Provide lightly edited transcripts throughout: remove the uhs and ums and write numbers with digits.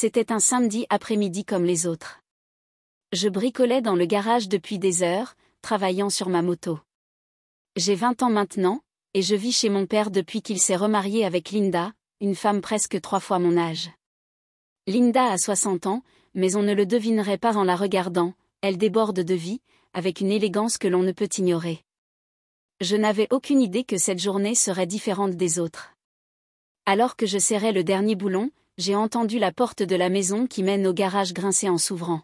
C'était un samedi après-midi comme les autres. Je bricolais dans le garage depuis des heures, travaillant sur ma moto. J'ai 20 ans maintenant, et je vis chez mon père depuis qu'il s'est remarié avec Linda, une femme presque 3 fois mon âge. Linda a 60 ans, mais on ne le devinerait pas en la regardant, elle déborde de vie, avec une élégance que l'on ne peut ignorer. Je n'avais aucune idée que cette journée serait différente des autres. Alors que je serrais le dernier boulon, j'ai entendu la porte de la maison qui mène au garage grincer en s'ouvrant.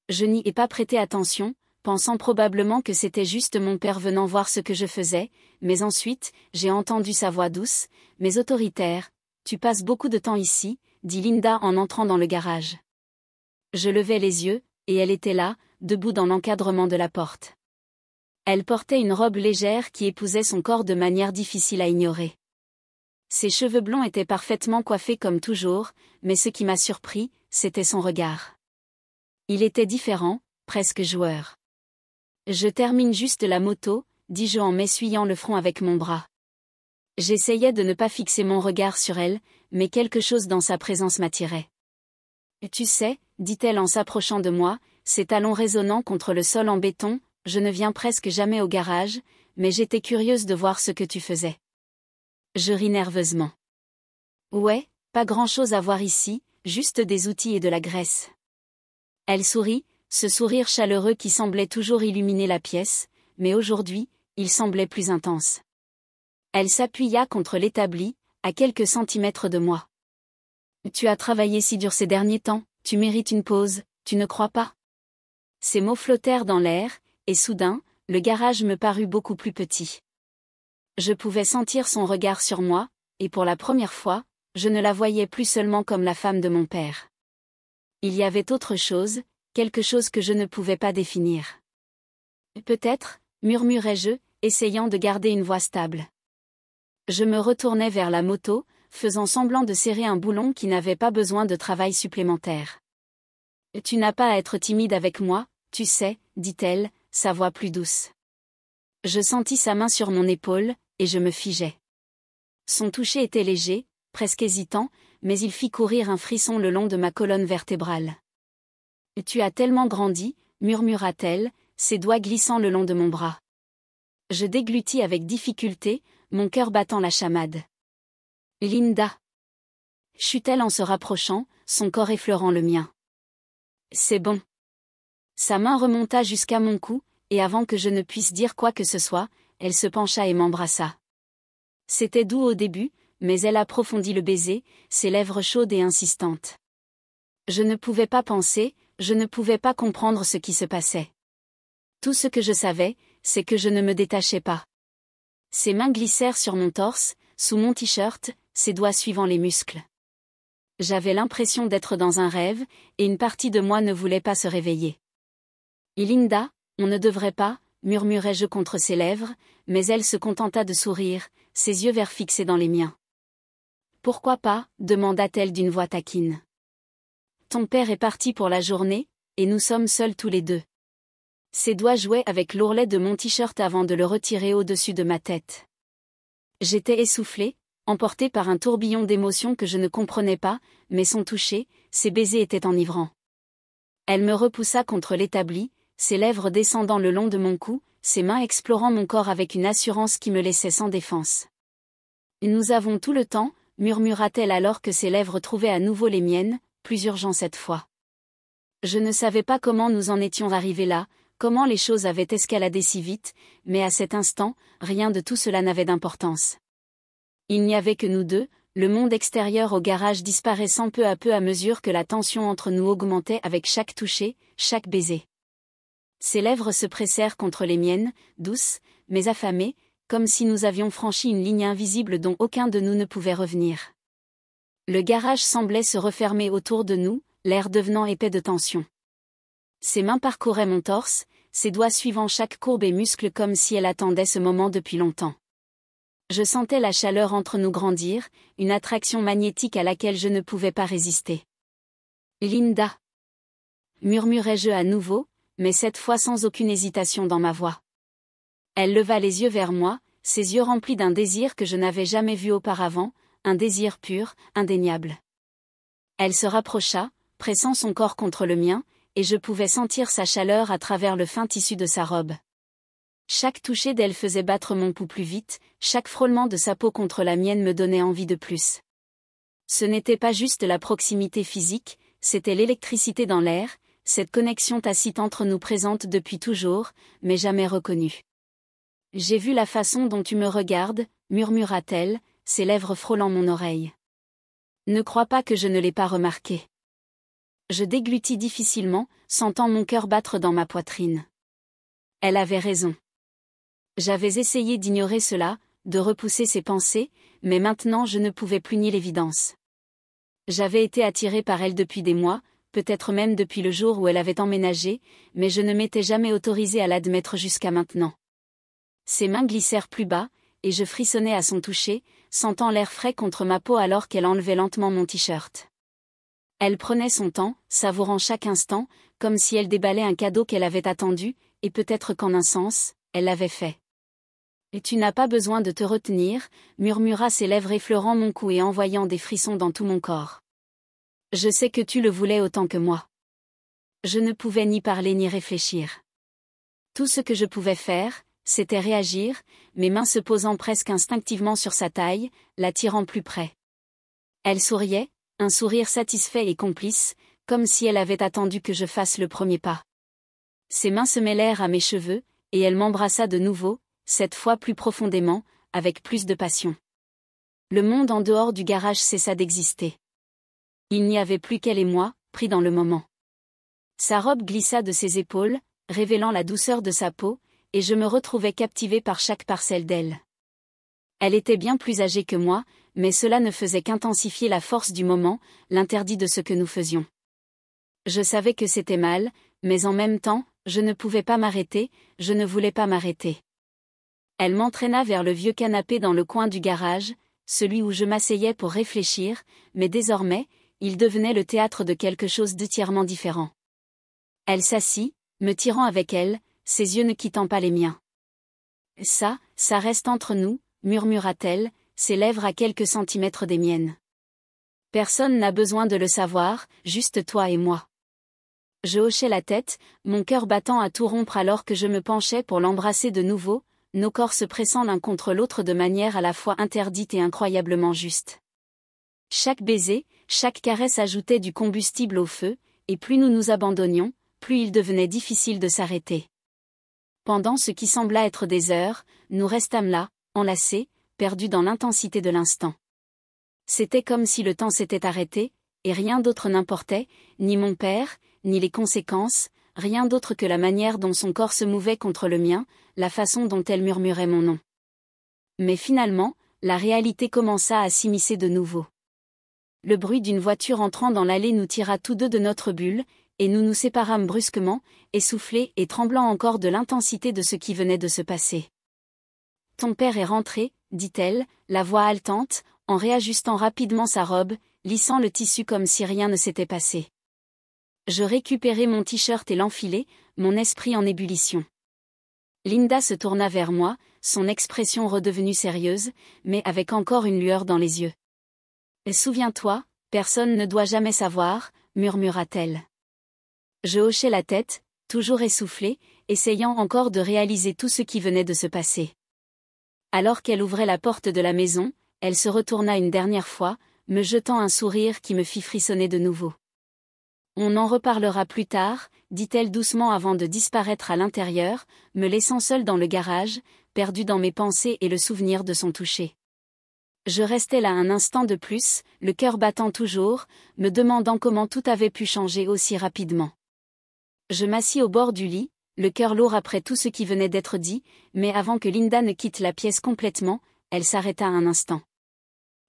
Je n'y ai pas prêté attention, pensant probablement que c'était juste mon père venant voir ce que je faisais, mais ensuite, j'ai entendu sa voix douce, mais autoritaire. « Tu passes beaucoup de temps ici », dit Linda en entrant dans le garage. Je levai les yeux, et elle était là, debout dans l'encadrement de la porte. Elle portait une robe légère qui épousait son corps de manière difficile à ignorer. Ses cheveux blonds étaient parfaitement coiffés comme toujours, mais ce qui m'a surpris, c'était son regard. Il était différent, presque joueur. « Je termine juste la moto », dis-je en m'essuyant le front avec mon bras. J'essayais de ne pas fixer mon regard sur elle, mais quelque chose dans sa présence m'attirait. « Tu sais », dit-elle en s'approchant de moi, ses talons résonnant contre le sol en béton, « je ne viens presque jamais au garage, mais j'étais curieuse de voir ce que tu faisais. » Je ris nerveusement. « Ouais, pas grand-chose à voir ici, juste des outils et de la graisse. » Elle sourit, ce sourire chaleureux qui semblait toujours illuminer la pièce, mais aujourd'hui, il semblait plus intense. Elle s'appuya contre l'établi, à quelques centimètres de moi. « Tu as travaillé si dur ces derniers temps, tu mérites une pause, tu ne crois pas ?» Ces mots flottèrent dans l'air, et soudain, le garage me parut beaucoup plus petit. Je pouvais sentir son regard sur moi, et pour la première fois, je ne la voyais plus seulement comme la femme de mon père. Il y avait autre chose, quelque chose que je ne pouvais pas définir. « Peut-être », murmurai-je, essayant de garder une voix stable. Je me retournai vers la moto, faisant semblant de serrer un boulon qui n'avait pas besoin de travail supplémentaire. « Tu n'as pas à être timide avec moi, tu sais, » dit-elle, sa voix plus douce. Je sentis sa main sur mon épaule, et je me figeai. Son toucher était léger, presque hésitant, mais il fit courir un frisson le long de ma colonne vertébrale. « Tu as tellement grandi », murmura-t-elle, ses doigts glissant le long de mon bras. Je déglutis avec difficulté, mon cœur battant la chamade. « Linda !» chut-elle en se rapprochant, son corps effleurant le mien. « C'est bon. » Sa main remonta jusqu'à mon cou, et avant que je ne puisse dire quoi que ce soit, elle se pencha et m'embrassa. C'était doux au début, mais elle approfondit le baiser, ses lèvres chaudes et insistantes. Je ne pouvais pas penser, je ne pouvais pas comprendre ce qui se passait. Tout ce que je savais, c'est que je ne me détachais pas. Ses mains glissèrent sur mon torse, sous mon t-shirt, ses doigts suivant les muscles. J'avais l'impression d'être dans un rêve, et une partie de moi ne voulait pas se réveiller. « Linda, on ne devrait pas », murmurai-je contre ses lèvres, mais elle se contenta de sourire, ses yeux verts fixés dans les miens. « Pourquoi pas ?» demanda-t-elle d'une voix taquine. « Ton père est parti pour la journée, et nous sommes seuls tous les deux. » Ses doigts jouaient avec l'ourlet de mon t-shirt avant de le retirer au-dessus de ma tête. J'étais essoufflée, emportée par un tourbillon d'émotions que je ne comprenais pas, mais son toucher, ses baisers étaient enivrants. Elle me repoussa contre l'établi, ses lèvres descendant le long de mon cou, ses mains explorant mon corps avec une assurance qui me laissait sans défense. « Nous avons tout le temps », murmura-t-elle alors que ses lèvres trouvaient à nouveau les miennes, plus urgent cette fois. Je ne savais pas comment nous en étions arrivés là, comment les choses avaient escaladé si vite, mais à cet instant, rien de tout cela n'avait d'importance. Il n'y avait que nous deux, le monde extérieur au garage disparaissant peu à peu à mesure que la tension entre nous augmentait avec chaque toucher, chaque baiser. Ses lèvres se pressèrent contre les miennes, douces, mais affamées, comme si nous avions franchi une ligne invisible dont aucun de nous ne pouvait revenir. Le garage semblait se refermer autour de nous, l'air devenant épais de tension. Ses mains parcouraient mon torse, ses doigts suivant chaque courbe et muscle comme si elle attendait ce moment depuis longtemps. Je sentais la chaleur entre nous grandir, une attraction magnétique à laquelle je ne pouvais pas résister. « Linda !» murmurai-je à nouveau, mais cette fois sans aucune hésitation dans ma voix. Elle leva les yeux vers moi, ses yeux remplis d'un désir que je n'avais jamais vu auparavant, un désir pur, indéniable. Elle se rapprocha, pressant son corps contre le mien, et je pouvais sentir sa chaleur à travers le fin tissu de sa robe. Chaque toucher d'elle faisait battre mon pouls plus vite, chaque frôlement de sa peau contre la mienne me donnait envie de plus. Ce n'était pas juste la proximité physique, c'était l'électricité dans l'air, cette connexion tacite entre nous présente depuis toujours, mais jamais reconnue. « J'ai vu la façon dont tu me regardes, murmura-t-elle, ses lèvres frôlant mon oreille. Ne crois pas que je ne l'ai pas remarqué. Je déglutis difficilement, sentant mon cœur battre dans ma poitrine. Elle avait raison. J'avais essayé d'ignorer cela, de repousser ses pensées, mais maintenant je ne pouvais plus nier l'évidence. J'avais été attiré par elle depuis des mois, peut-être même depuis le jour où elle avait emménagé, mais je ne m'étais jamais autorisé à l'admettre jusqu'à maintenant. Ses mains glissèrent plus bas, et je frissonnais à son toucher, sentant l'air frais contre ma peau alors qu'elle enlevait lentement mon t-shirt. Elle prenait son temps, savourant chaque instant, comme si elle déballait un cadeau qu'elle avait attendu, et peut-être qu'en un sens, elle l'avait fait. « Et tu n'as pas besoin de te retenir, » murmura ses lèvres effleurant mon cou et envoyant des frissons dans tout mon corps. « Je sais que tu le voulais autant que moi. » Je ne pouvais ni parler ni réfléchir. Tout ce que je pouvais faire, c'était réagir, mes mains se posant presque instinctivement sur sa taille, l'attirant plus près. Elle souriait, un sourire satisfait et complice, comme si elle avait attendu que je fasse le premier pas. Ses mains se mêlèrent à mes cheveux, et elle m'embrassa de nouveau, cette fois plus profondément, avec plus de passion. Le monde en dehors du garage cessa d'exister. Il n'y avait plus qu'elle et moi, pris dans le moment. Sa robe glissa de ses épaules, révélant la douceur de sa peau, et je me retrouvais captivé par chaque parcelle d'elle. Elle était bien plus âgée que moi, mais cela ne faisait qu'intensifier la force du moment, l'interdit de ce que nous faisions. Je savais que c'était mal, mais en même temps, je ne pouvais pas m'arrêter, je ne voulais pas m'arrêter. Elle m'entraîna vers le vieux canapé dans le coin du garage, celui où je m'asseyais pour réfléchir, mais désormais, il devenait le théâtre de quelque chose d'entièrement différent. Elle s'assit, me tirant avec elle, ses yeux ne quittant pas les miens. « Ça reste entre nous », murmura-t-elle, ses lèvres à quelques centimètres des miennes. « Personne n'a besoin de le savoir, juste toi et moi. » Je hochai la tête, mon cœur battant à tout rompre alors que je me penchais pour l'embrasser de nouveau, nos corps se pressant l'un contre l'autre de manière à la fois interdite et incroyablement juste. Chaque baiser, chaque caresse ajoutait du combustible au feu, et plus nous nous abandonnions, plus il devenait difficile de s'arrêter. Pendant ce qui sembla être des heures, nous restâmes là, enlacés, perdus dans l'intensité de l'instant. C'était comme si le temps s'était arrêté, et rien d'autre n'importait, ni mon père, ni les conséquences, rien d'autre que la manière dont son corps se mouvait contre le mien, la façon dont elle murmurait mon nom. Mais finalement, la réalité commença à s'immiscer de nouveau. Le bruit d'une voiture entrant dans l'allée nous tira tous deux de notre bulle, et nous nous séparâmes brusquement, essoufflés et tremblant encore de l'intensité de ce qui venait de se passer. « Ton père est rentré, » dit-elle, la voix haletante, en réajustant rapidement sa robe, lissant le tissu comme si rien ne s'était passé. Je récupérai mon t-shirt et l'enfilai, mon esprit en ébullition. Linda se tourna vers moi, son expression redevenue sérieuse, mais avec encore une lueur dans les yeux. « Souviens-toi, personne ne doit jamais savoir, » murmura-t-elle. Je hochai la tête, toujours essoufflé, essayant encore de réaliser tout ce qui venait de se passer. Alors qu'elle ouvrait la porte de la maison, elle se retourna une dernière fois, me jetant un sourire qui me fit frissonner de nouveau. « On en reparlera plus tard, » dit-elle doucement avant de disparaître à l'intérieur, me laissant seul dans le garage, perdu dans mes pensées et le souvenir de son toucher. Je restais là un instant de plus, le cœur battant toujours, me demandant comment tout avait pu changer aussi rapidement. Je m'assis au bord du lit, le cœur lourd après tout ce qui venait d'être dit, mais avant que Linda ne quitte la pièce complètement, elle s'arrêta un instant.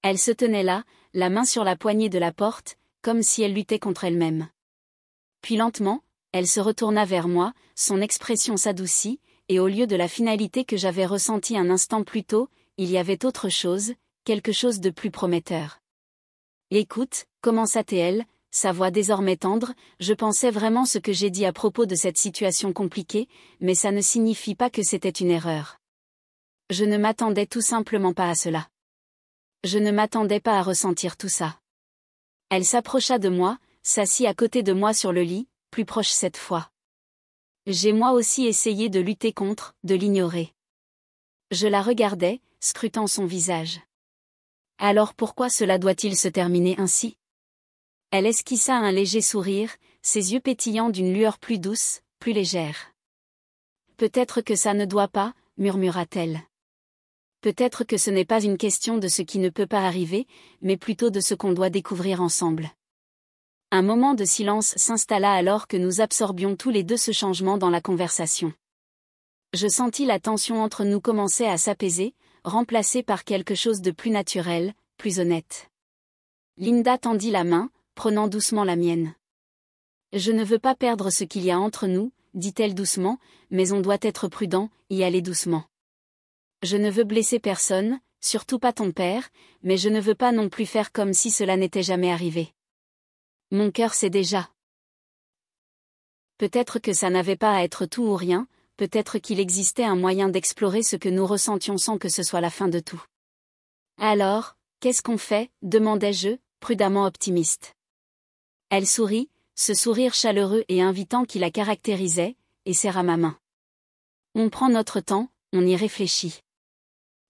Elle se tenait là, la main sur la poignée de la porte, comme si elle luttait contre elle-même. Puis lentement, elle se retourna vers moi, son expression s'adoucit, et au lieu de la finalité que j'avais ressentie un instant plus tôt, il y avait autre chose, quelque chose de plus prometteur. « Écoute, commença-t-elle, sa voix désormais tendre, je pensais vraiment ce que j'ai dit à propos de cette situation compliquée, mais ça ne signifie pas que c'était une erreur. Je ne m'attendais tout simplement pas à cela. Je ne m'attendais pas à ressentir tout ça. » Elle s'approcha de moi, s'assit à côté de moi sur le lit, plus proche cette fois. J'ai moi aussi essayé de lutter contre, de l'ignorer. Je la regardais, scrutant son visage. Alors pourquoi cela doit-il se terminer ainsi? Elle esquissa un léger sourire, ses yeux pétillants d'une lueur plus douce, plus légère. Peut-être que ça ne doit pas, murmura-t-elle. Peut-être que ce n'est pas une question de ce qui ne peut pas arriver, mais plutôt de ce qu'on doit découvrir ensemble. Un moment de silence s'installa alors que nous absorbions tous les deux ce changement dans la conversation. Je sentis la tension entre nous commencer à s'apaiser, remplacée par quelque chose de plus naturel, plus honnête. Linda tendit la main, prenant doucement la mienne. Je ne veux pas perdre ce qu'il y a entre nous, dit-elle doucement, mais on doit être prudent, y aller doucement. Je ne veux blesser personne, surtout pas ton père, mais je ne veux pas non plus faire comme si cela n'était jamais arrivé. Mon cœur sait déjà. Peut-être que ça n'avait pas à être tout ou rien, peut-être qu'il existait un moyen d'explorer ce que nous ressentions sans que ce soit la fin de tout. Alors, qu'est-ce qu'on fait, demandai-je, prudemment optimiste. Elle sourit, ce sourire chaleureux et invitant qui la caractérisait, et serra ma main. On prend notre temps, on y réfléchit.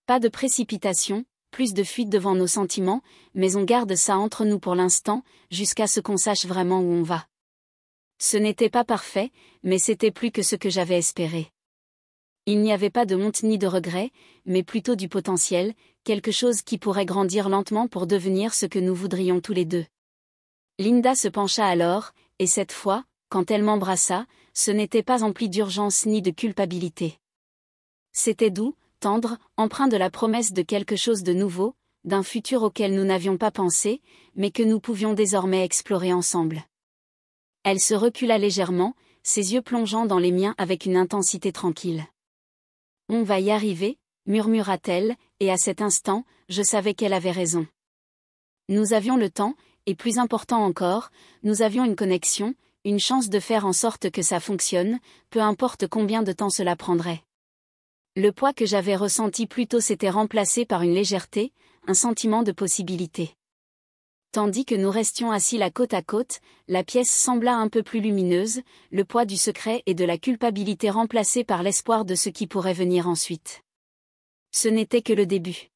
Pas de précipitation, plus de fuite devant nos sentiments, mais on garde ça entre nous pour l'instant, jusqu'à ce qu'on sache vraiment où on va. Ce n'était pas parfait, mais c'était plus que ce que j'avais espéré. Il n'y avait pas de honte ni de regret, mais plutôt du potentiel, quelque chose qui pourrait grandir lentement pour devenir ce que nous voudrions tous les deux. Linda se pencha alors, et cette fois, quand elle m'embrassa, ce n'était pas empli d'urgence ni de culpabilité. C'était doux, tendre, empreint de la promesse de quelque chose de nouveau, d'un futur auquel nous n'avions pas pensé, mais que nous pouvions désormais explorer ensemble. Elle se recula légèrement, ses yeux plongeant dans les miens avec une intensité tranquille. « On va y arriver », murmura-t-elle, et à cet instant, je savais qu'elle avait raison. Nous avions le temps, et plus important encore, nous avions une connexion, une chance de faire en sorte que ça fonctionne, peu importe combien de temps cela prendrait. Le poids que j'avais ressenti plus tôt s'était remplacé par une légèreté, un sentiment de possibilité. Tandis que nous restions assis la côte à côte, la pièce sembla un peu plus lumineuse, le poids du secret et de la culpabilité remplacé par l'espoir de ce qui pourrait venir ensuite. Ce n'était que le début.